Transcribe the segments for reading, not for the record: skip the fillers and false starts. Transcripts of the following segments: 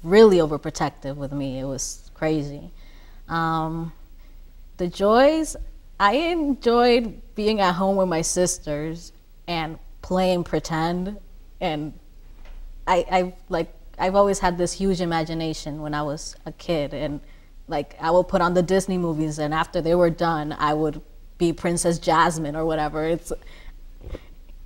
really overprotective with me. It was crazy. The joys, I enjoyed being at home with my sisters and playing pretend. And I've always had this huge imagination when I was a kid, and like I would put on the Disney movies, and after they were done, I would be Princess Jasmine or whatever.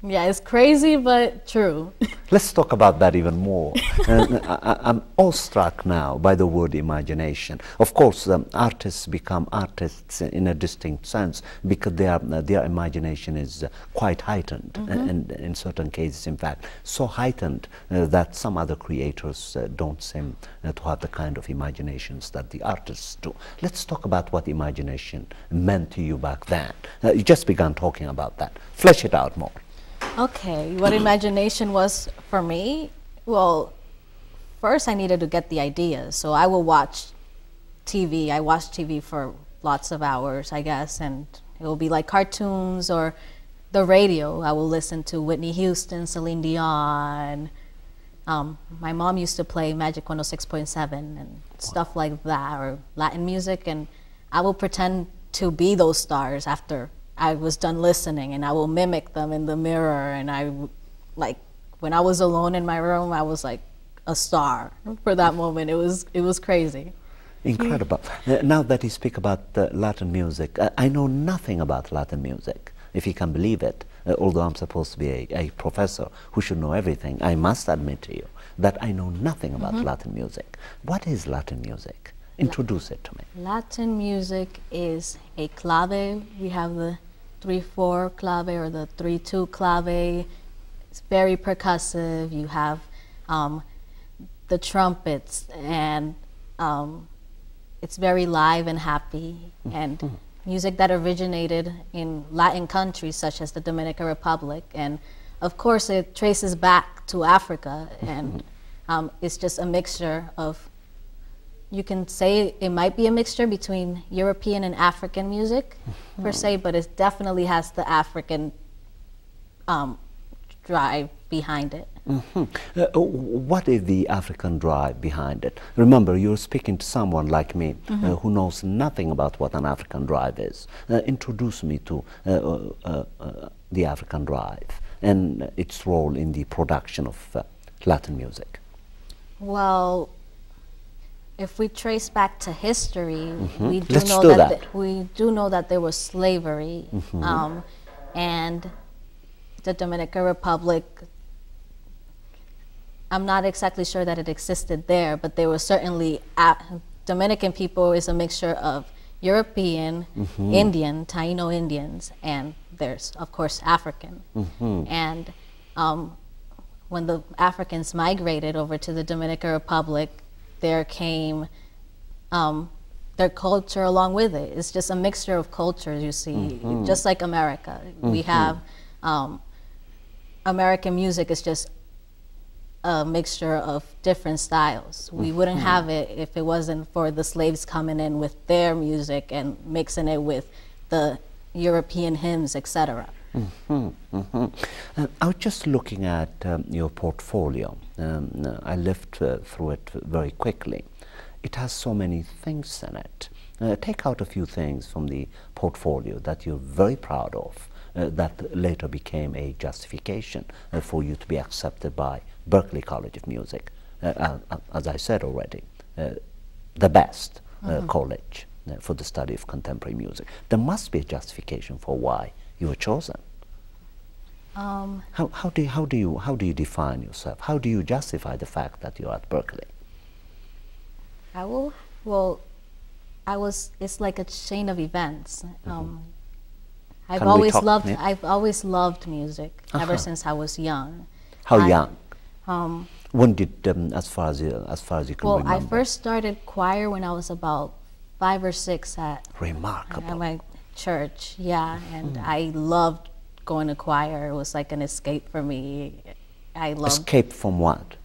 Yeah, it's crazy, but true. Let's talk about that even more. I'm awestruck now by the word imagination. Of course, artists become artists in a distinct sense because their imagination is quite heightened, and in certain cases, in fact, so heightened that some other creators don't seem to have the kind of imaginations that the artists do. Let's talk about what imagination meant to you back then. You just began talking about that. Flesh it out more. Okay, what imagination was for me? Well, first I needed to get the ideas. So I will watch TV. I watched TV for lots of hours, I guess, and it will be like cartoons or the radio. I will listen to Whitney Houston, Celine Dion. My mom used to play Magic 106.7 and stuff like that, or Latin music, and I will pretend to be those stars after I was done listening, and I will mimic them in the mirror. And like when I was alone in my room, I was like a star for that moment. It was crazy. Incredible. Now that you speak about Latin music, I know nothing about Latin music, if you can believe it. Although I'm supposed to be a professor who should know everything, I must admit to you that I know nothing about Latin music. What is Latin music? Introduce it to me. Latin music is a clave. We have the 3/4 clave or the 3/2 clave. It's very percussive. You have the trumpets, and it's very live and happy, and music that originated in Latin countries such as the Dominican Republic, and of course it traces back to Africa, and it's just a mixture of, you can say it might be a mixture between European and African music per se, but it definitely has the African drive behind it. What is the African drive behind it? Remember, you're speaking to someone like me who knows nothing about what an African drive is. Introduce me to the African drive and its role in the production of Latin music. Well, if we trace back to history, we do know that there was slavery, and the Dominican Republic, I'm not exactly sure that it existed there, but there was certainly, Dominican people is a mixture of European, Indian, Taino Indians, and there's, of course, African. And when the Africans migrated over to the Dominican Republic, there came their culture along with it. It's just a mixture of cultures, you see, just like America. We have American music is just a mixture of different styles. We wouldn't have it if it wasn't for the slaves coming in with their music and mixing it with the European hymns, etc. I was just looking at your portfolio. I lived through it very quickly. It has so many things in it. Take out a few things from the portfolio that you're very proud of, that later became a justification for you to be accepted by Berklee College of Music. As I said already, the best college for the study of contemporary music. There must be a justification for why you were chosen. How do you define yourself? How do you justify the fact that you're at Berklee? It's like a chain of events. I've always loved music ever since I was young. How young? When did, as far as you can remember? I first started choir when I was about 5 or 6 at my church, and I loved going to choir. It was like an escape for me. Escape from what?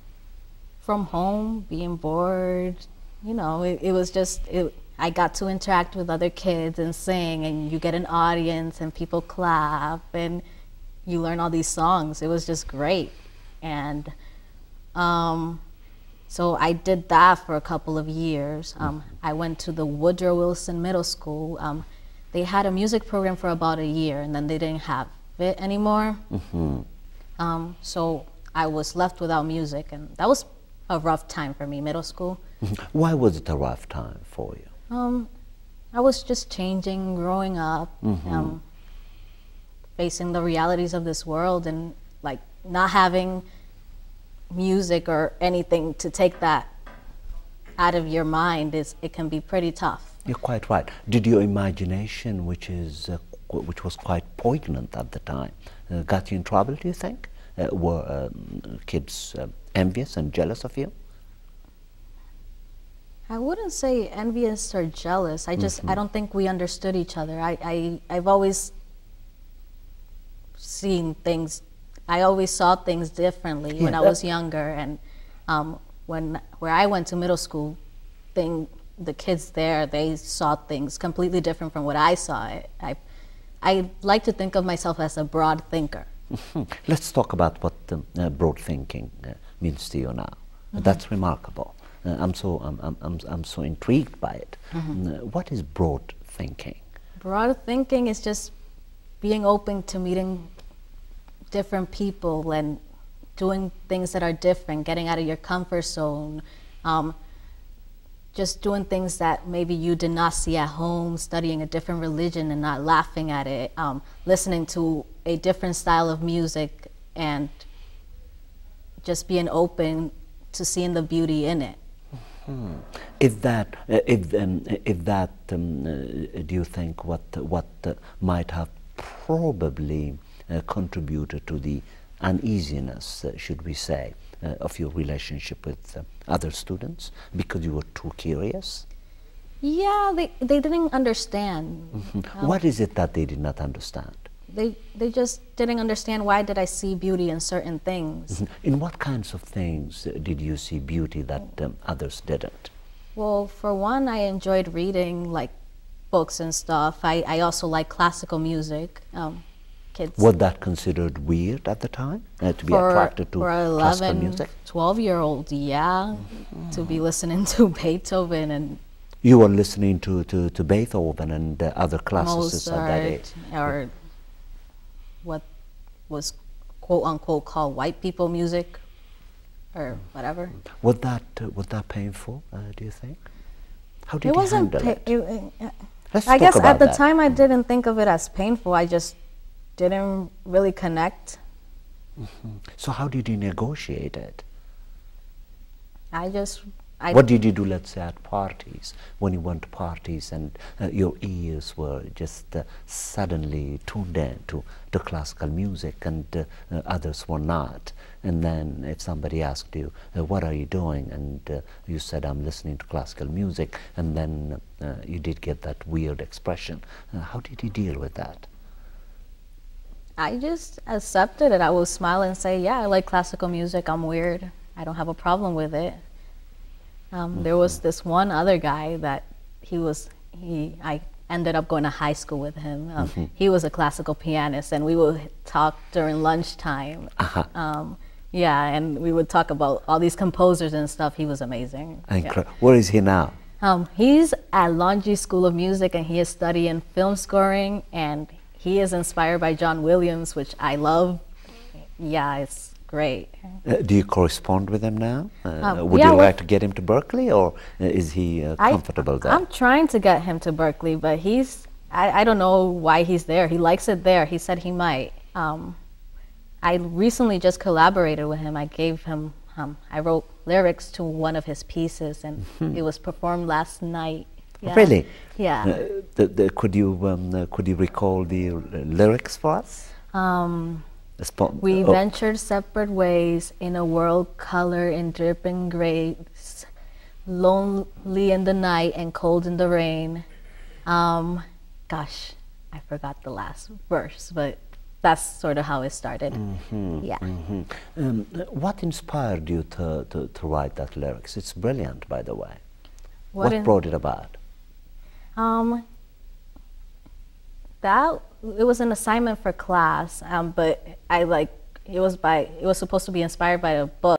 From home, being bored. You know, it was just, I got to interact with other kids and sing, and you get an audience and people clap and you learn all these songs. It was just great. And So I did that for a couple of years. I went to the Woodrow Wilson Middle School. They had a music program for about a year, and then they didn't have it anymore. So I was left without music, and that was a rough time for me, middle school. Why was it a rough time for you? I was just changing, growing up, facing the realities of this world, and like not having music or anything to take that out of your mind it can be pretty tough. You're quite right. Did your imagination, which was quite poignant at the time, got you in trouble, do you think? Were kids envious and jealous of you? I wouldn't say envious or jealous. I don't think we understood each other. I've always seen things, I always saw things differently when I was younger, and where I went to middle school, the kids there, they saw things completely different from what I saw it. I like to think of myself as a broad thinker. Let's talk about what broad thinking means to you now. That's remarkable. I'm so intrigued by it. What is broad thinking? Broad thinking is just being open to meeting different people and doing things that are different, getting out of your comfort zone, just doing things that maybe you did not see at home, studying a different religion and not laughing at it, listening to a different style of music, and just being open to seeing the beauty in it. If that, do you think what might have probably contributed to the uneasiness, should we say, of your relationship with other students, because you were too curious? Yeah, they didn't understand. What is it that they did not understand? They just didn't understand why did I see beauty in certain things. In what kinds of things did you see beauty that others didn't? Well, for one, I enjoyed reading like books and stuff. I also like classical music. Kids. Was that considered weird at the time, to be attracted to classical music? 12-year-old, yeah, to be listening to Beethoven and... You were listening to Beethoven and other classicists Mozart, at that age. or what was quote-unquote called white people music, or whatever. Was that painful, do you think? How did you handle it? I guess at the time I didn't think of it as painful. I just didn't really connect. So how did you negotiate it? What did you do, let's say, at parties, when you went to parties and your ears were just suddenly tuned in to classical music and others were not? And then if somebody asked you, what are you doing? And you said, I'm listening to classical music, and then you did get that weird expression. How did you deal with that? I just accepted it. I would smile and say, yeah, I like classical music. I'm weird. I don't have a problem with it. There was this one other guy that I ended up going to high school with him. He was a classical pianist, and we would talk during lunchtime. Yeah, and we would talk about all these composers and stuff. He was amazing. Yeah. Where is he now? He's at Laundry School of Music, and he is studying film scoring, and he is inspired by John Williams, which I love. Yeah, it's great. Do you correspond with him now? Would you like to get him to Berkeley, or is he comfortable there? I'm trying to get him to Berkeley, but I don't know why he's there. He likes it there. He said he might. I recently just collaborated with him. I gave him, I wrote lyrics to one of his pieces, and it was performed last night. Yeah. Really? Yeah. Could you recall the lyrics for us? We ventured separate ways in a world color in dripping grays, lonely in the night and cold in the rain. Gosh, I forgot the last verse, but that's sort of how it started. Yeah. What inspired you to write that lyrics? It's brilliant, by the way. What brought it about? It was an assignment for class, but it was supposed to be inspired by a book.